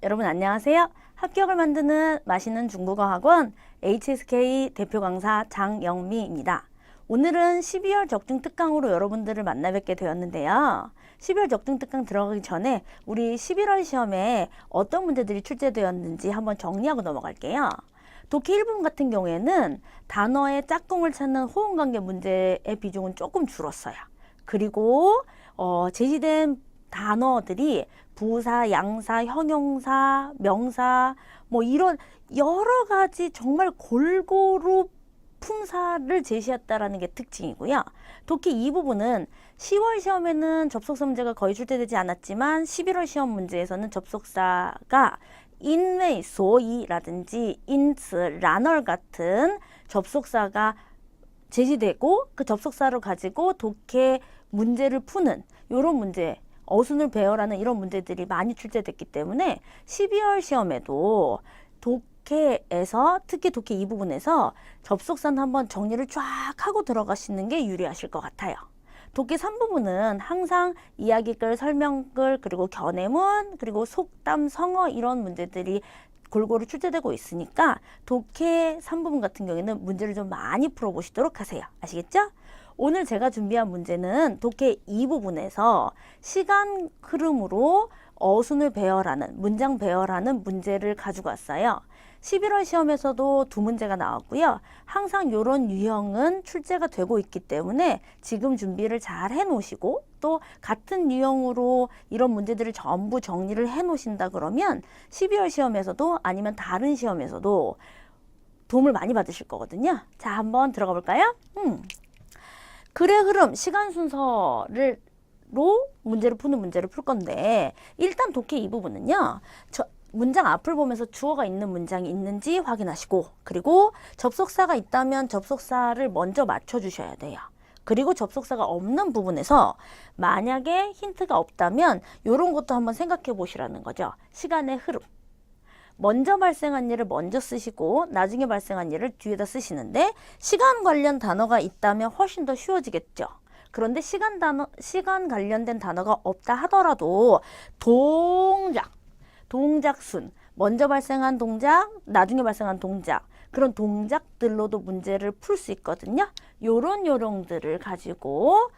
여러분 안녕하세요. 합격을 만드는 맛있는 중국어 학원 HSK 대표 강사 장영미입니다. 오늘은 12월 적중 특강으로 여러분들을 만나 뵙게 되었는데요. 12월 적중 특강 들어가기 전에 우리 11월 시험에 어떤 문제들이 출제되었는지 한번 정리하고 넘어갈게요. 독해 1부분 같은 경우에는 단어의 짝꿍을 찾는 호응관계 문제의 비중은 조금 줄었어요. 그리고 제시된 단어들이 부사, 양사, 형용사, 명사 뭐 이런 여러 가지 정말 골고루 품사를 제시했다라는 게 특징이고요. 독해 2부분은 10월 시험에는 접속사 문제가 거의 출제되지 않았지만 11월 시험 문제에서는 접속사가 인웨이, 소이라든지 인츠, 라널 같은 접속사가 제시되고 그 접속사를 가지고 독해 문제를 푸는 이런 문제, 어순을 배열하는 이런 문제들이 많이 출제됐기 때문에 12월 시험에도 독해에서 특히 독해 2부분에서 접속사는 한번 정리를 쫙 하고 들어가시는 게 유리하실 것 같아요. 독해 3부분은 항상 이야기글, 설명글, 그리고 견해문, 그리고 속담, 성어 이런 문제들이 골고루 출제되고 있으니까 독해 3부분 같은 경우에는 문제를 좀 많이 풀어보시도록 하세요. 아시겠죠? 오늘 제가 준비한 문제는 독해 2부분에서 시간 흐름으로 어순을 배열하는, 문장 배열하는 문제를 가지고 왔어요. 11월 시험에서도 두 문제가 나왔고요. 항상 이런 유형은 출제가 되고 있기 때문에 지금 준비를 잘 해놓으시고 또 같은 유형으로 이런 문제들을 전부 정리를 해놓으신다 그러면 12월 시험에서도 아니면 다른 시험에서도 도움을 많이 받으실 거거든요. 자, 한번 들어가 볼까요? 글의 흐름, 시간 순서로 문제를 푸는 문제를 풀 건데 일단 독해 이 부분은요. 문장 앞을 보면서 주어가 있는 문장이 있는지 확인하시고 그리고 접속사가 있다면 접속사를 먼저 맞춰주셔야 돼요. 그리고 접속사가 없는 부분에서 만약에 힌트가 없다면 이런 것도 한번 생각해 보시라는 거죠. 시간의 흐름. 먼저 발생한 일을 먼저 쓰시고 나중에 발생한 일을 뒤에다 쓰시는데 시간 관련 단어가 있다면 훨씬 더 쉬워지겠죠. 그런데 시간 관련된 단어가 없다 하더라도 동작순, 먼저 발생한 동작, 나중에 발생한 동작 그런 동작들로도 문제를 풀 수 있거든요. 요런 요령들을 가지고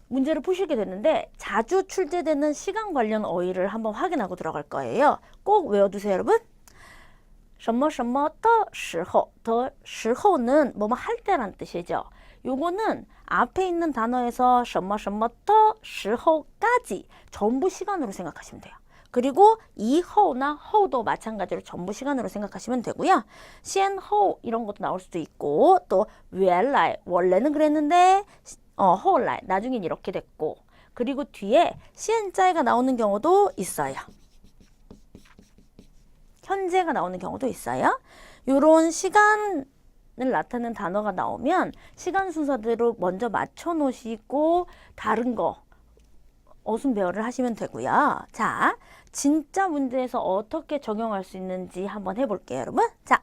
문제를 푸시게 되는데 자주 출제되는 시간 관련 어휘를 한번 확인하고 들어갈 거예요. 꼭 외워두세요, 여러분. 什么什么的时候, 더时候는 뭐뭐 할 때란 뜻이죠. 요거는 앞에 있는 단어에서 什么什么的时候까지 전부 시간으로 생각하시면 돼요. 그리고 이후나 후도 마찬가지로 전부 시간으로 생각하시면 되고요. 先后 이런 것도 나올 수도 있고 또 原来 원래는 그랬는데 后来 나중엔 이렇게 됐고 그리고 뒤에 现在가 나오는 경우도 있어요. 현재가 나오는 경우도 있어요. 요런 시간을 나타내는 단어가 나오면 시간 순서대로 먼저 맞춰 놓으시고 다른 거 어순 배열을 하시면 되고요. 자, 진짜 문제에서 어떻게 적용할 수 있는지 한번 해볼게요, 여러분. 자,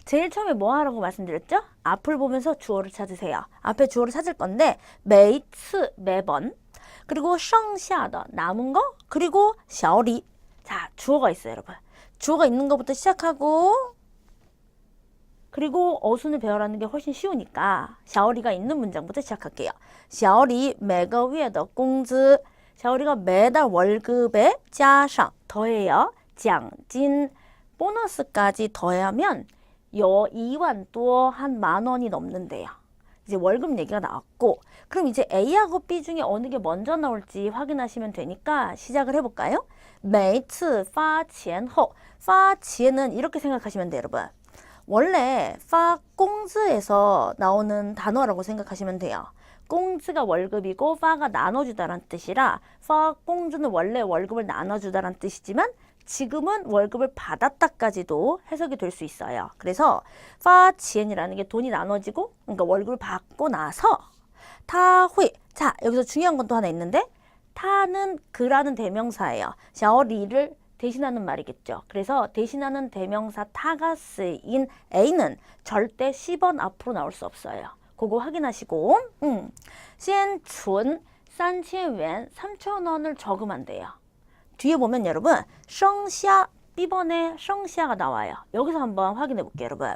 제일 처음에 뭐 하라고 말씀드렸죠? 앞을 보면서 주어를 찾으세요. 앞에 주어를 찾을 건데 每次 매번 그리고 剩下的 남은 거 그리고 小李 자, 주어가 있어요, 여러분. 주어가 있는 것부터 시작하고 그리고 어순을 배열하는 게 훨씬 쉬우니까 小李가 있는 문장부터 시작할게요. 小李每个月的工资 小李가 매달 월급에 加上 더해요. 奖金 보너스까지 더하면 2만 또 한 10,000원이 넘는데요. 이제 월급 얘기가 나왔고 그럼 이제 A하고 B 중에 어느 게 먼저 나올지 확인하시면 되니까 시작을 해볼까요? 每次发钱后 发钱은 이렇게 생각하시면 돼요, 여러분. 원래 发工资에서 나오는 단어라고 생각하시면 돼요. 工资가 월급이고 发가 나눠주다란 뜻이라 发工资는 원래 월급을 나눠주다란 뜻이지만 지금은 월급을 받았다까지도 해석이 될 수 있어요. 그래서 发钱이라는 게 돈이 나눠지고 그러니까 월급을 받고 나서 他会 자, 여기서 중요한 건 또 하나 있는데 타는 그라는 대명사예요. 小李를 대신하는 말이겠죠. 그래서 대신하는 대명사 타가 쓰인 A는 절대 10원 앞으로 나올 수 없어요. 그거 확인하시고 先存 3,000원 3,000원을 저금한대요. 뒤에 보면 여러분 성샤 B번에 성샤가 나와요. 여기서 한번 확인해 볼게요, 여러분.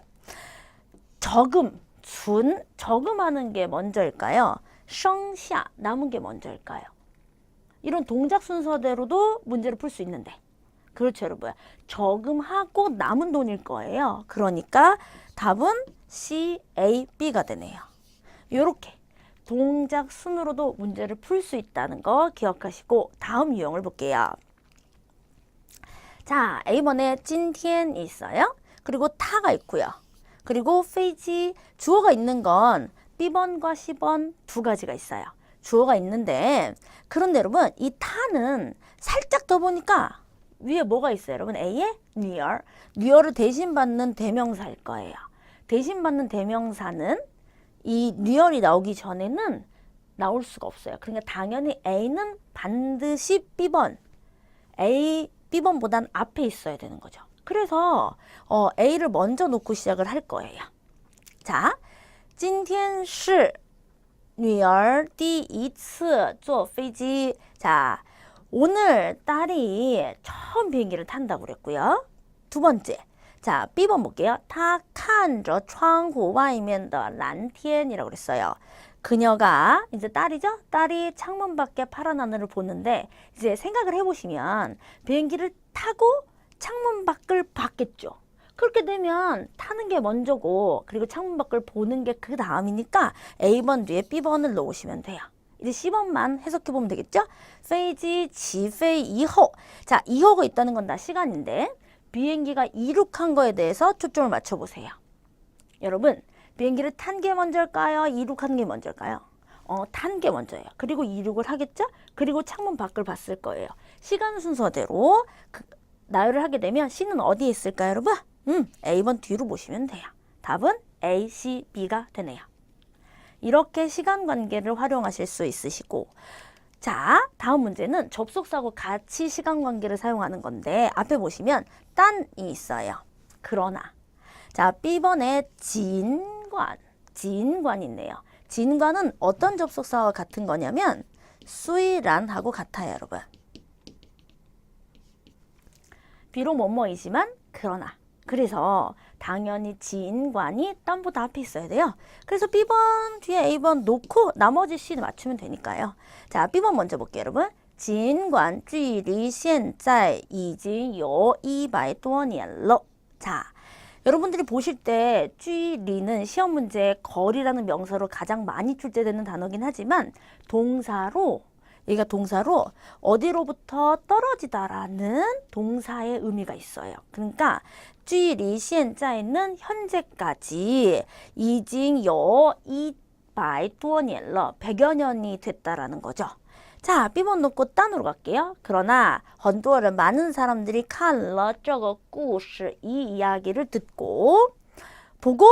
저금, 저금하는 게 먼저일까요? 성샤, 남은 게 먼저일까요? 이런 동작 순서대로도 문제를 풀 수 있는데. 그렇죠, 여러분. 저금하고 남은 돈일 거예요. 그러니까 답은 C, A, B가 되네요. 요렇게 동작 순으로도 문제를 풀 수 있다는 거 기억하시고 다음 유형을 볼게요. 자, A번에 今天 있어요. 그리고 타가 있고요. 그리고 飞机 주어가 있는 건 B번과 C번 두 가지가 있어요. 주어가 있는데 그런데 여러분 이 타는 살짝 더 보니까 위에 뭐가 있어요, 여러분? A에 near. near를 대신받는 대명사일 거예요. 대신받는 대명사는 이 near이 나오기 전에는 나올 수가 없어요. 그러니까 당연히 A는 반드시 B번, B번보단 앞에 있어야 되는 거죠. 그래서 A를 먼저 놓고 시작을 할 거예요. 자, 今天是女儿第一次坐飞机. 자, 오늘 딸이 처음 비행기를 탄다고 그랬고요. 두 번째. 자, B번 볼게요. 她看着窗户外面的蓝天이라고 그랬어요. 그녀가 이제 딸이죠? 딸이 창문 밖에 파란 하늘을 보는데 이제 생각을 해보시면 비행기를 타고 창문 밖을 봤겠죠. 그렇게 되면 타는 게 먼저고 그리고 창문 밖을 보는 게 그 다음이니까 A번 뒤에 B번을 넣으시면 돼요. 이제 C번만 해석해보면 되겠죠? 飞机起飞以后. 자, 以后가 있다는 건 다 시간인데 비행기가 이륙한 거에 대해서 초점을 맞춰보세요. 여러분, 비행기를 탄 게 먼저일까요? 이륙한 게 먼저일까요? 탄 게 먼저예요. 그리고 이륙을 하겠죠? 그리고 창문 밖을 봤을 거예요. 시간 순서대로 나열을 하게 되면 C는 어디에 있을까요, 여러분? A번 뒤로 보시면 돼요. 답은 A, C, B가 되네요. 이렇게 시간 관계를 활용하실 수 있으시고 자, 다음 문제는 접속사하고 같이 시간 관계를 사용하는 건데 앞에 보시면 딴이 있어요. 그러나 자, B번에 진관이 있네요. 진관은 어떤 접속사와 같은 거냐면 수이란하고 같아요, 여러분. 비록 뭐뭐이지만 그러나 그래서 당연히 진관이 딴보다 앞에 있어야 돼요. 그래서 B번 뒤에 A번 놓고 나머지 C를 맞추면 되니까요. 자, B번 먼저 볼게요, 여러분. 尽管距离现在已经有100多年了. 자, 여러분들이 보실 때距离는 시험 문제에 거리라는 명사로 가장 많이 출제되는 단어긴 하지만 얘가 동사로 어디로부터 떨어지다라는 동사의 의미가 있어요. 그러니까 距离现在는 현재까지 已经有100多年了. 100여 년이 됐다라는 거죠. 자, B번 놓고 딴으로 갈게요. 그러나 很多人 많은 사람들이 看了这个故事 이 이야기를 듣고 보고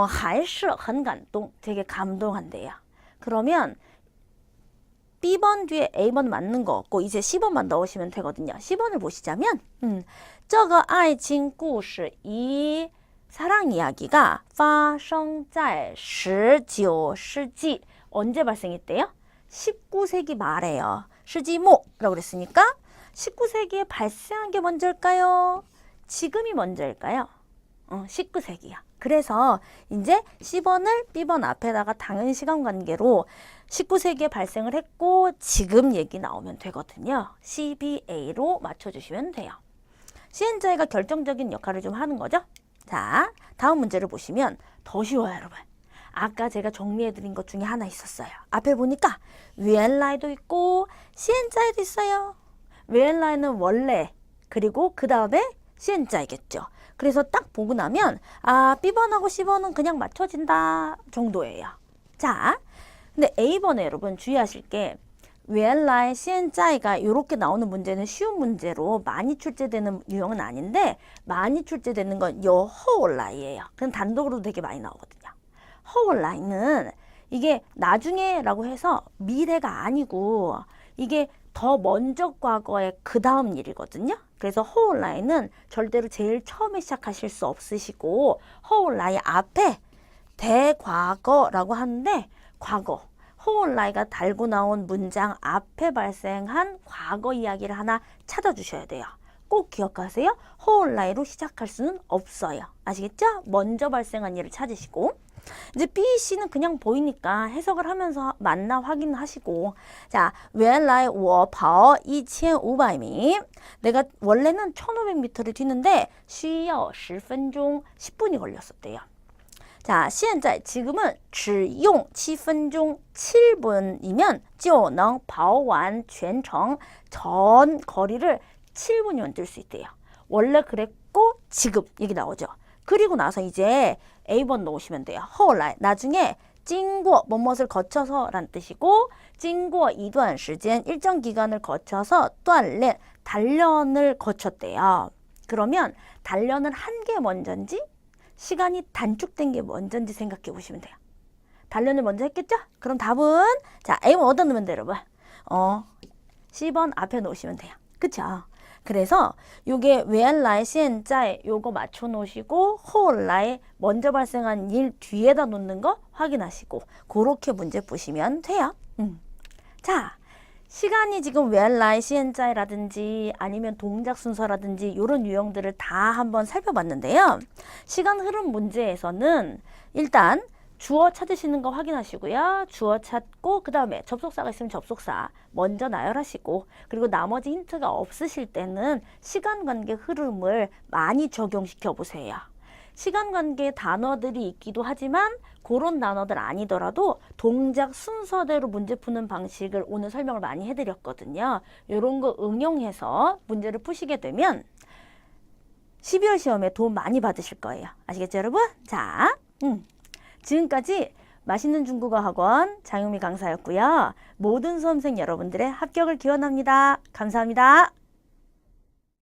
还是很感动 되게 감동한대요. 그러면 B번 뒤에 A번 맞는 거 없고 이제 C번만 넣으시면 되거든요. C번을 보시자면 这个爱情故事 이 사랑 이야기가 发生在19世纪 언제 발생했대요? 19세기 말에요. 시지모라고 그랬으니까 19세기에 발생한 게 먼저일까요? 지금이 먼저일까요? 19세기야. 그래서 이제 C번을 B번 앞에다가 당연히 시간 관계로 19세기에 발생을 했고 지금 얘기 나오면 되거든요. CBA로 맞춰주시면 돼요. 시행자가 결정적인 역할을 좀 하는 거죠. 자, 다음 문제를 보시면 더 쉬워요, 여러분. 아까 제가 정리해드린 것 중에 하나 있었어요. 앞에 보니까 위엔라이도 있고 시행자에도 있어요. 위엔라이는 원래 그리고 그 다음에 시행자이겠죠. 그래서 딱 보고 나면 B번하고 C번은 그냥 맞춰진다 정도예요. 자, 근데 A번에 여러분 주의하실 게 위엔라이 시행자이가 이렇게 나오는 문제는 쉬운 문제로 많이 출제되는 유형은 아닌데 많이 출제되는 건 요 허올라이예요. 그럼 단독으로도 되게 많이 나오거든요. 허올라이는 이게 나중에라고 해서 미래가 아니고 이게 더 먼저 과거의 그 다음 일이거든요. 그래서 허올라이는 절대로 제일 처음에 시작하실 수 없으시고 허올라이 앞에 대과거라고 하는데 과거, 后来가 달고 나온 문장 앞에 발생한 과거 이야기를 하나 찾아주셔야 돼요. 꼭 기억하세요. 后来로 시작할 수는 없어요. 아시겠죠? 먼저 발생한 일을 찾으시고 이제 B, C는 그냥 보이니까 해석을 하면서 맞나 확인하시고 자, 原来我跑1500미 내가 원래는 1500m를 뛰는데 需要10分钟 10분이 걸렸었대요. 자, 现在 지금은 只用7分钟 7분이면 就能跑完全程 전 거리를 7분이면 뛸 수 있대요. 원래 그랬고 지금 얘기 나오죠. 그리고 나서 이제 A번 넣으시면 돼요. 后来 나중에 经过 뭐뭇을 거쳐서 란 뜻이고 经过一段时间 일정 기간을 거쳐서 锻炼 단련을 거쳤대요. 그러면 단련을 한 게 먼저인지 시간이 단축된 게 먼저인지 생각해 보시면 돼요. 단련을 먼저 했겠죠? 그럼 답은 자, A번 어디다 넣으면 돼요, 여러분? C번 앞에 놓으시면 돼요. 그쵸? 그래서 요게 原来现在 요거 맞춰 놓으시고 后来 먼저 발생한 일 뒤에다 놓는 거 확인하시고 그렇게 문제 푸시면 돼요. 자, 시간이 지금 原来现在라든지 아니면 동작 순서라든지 이런 유형들을 다 한번 살펴봤는데요. 시간 흐름 문제에서는 일단 주어 찾으시는 거 확인하시고요. 주어 찾고 그 다음에 접속사가 있으면 접속사 먼저 나열하시고 그리고 나머지 힌트가 없으실 때는 시간관계 흐름을 많이 적용시켜 보세요. 시간관계 단어들이 있기도 하지만 그런 단어들 아니더라도 동작 순서대로 문제 푸는 방식을 오늘 설명을 많이 해드렸거든요. 이런 거 응용해서 문제를 푸시게 되면 12월 시험에 도움 많이 받으실 거예요. 아시겠죠, 여러분? 자, 지금까지 맛있는 중국어 학원 장유미 강사였고요. 모든 수험생 여러분들의 합격을 기원합니다. 감사합니다.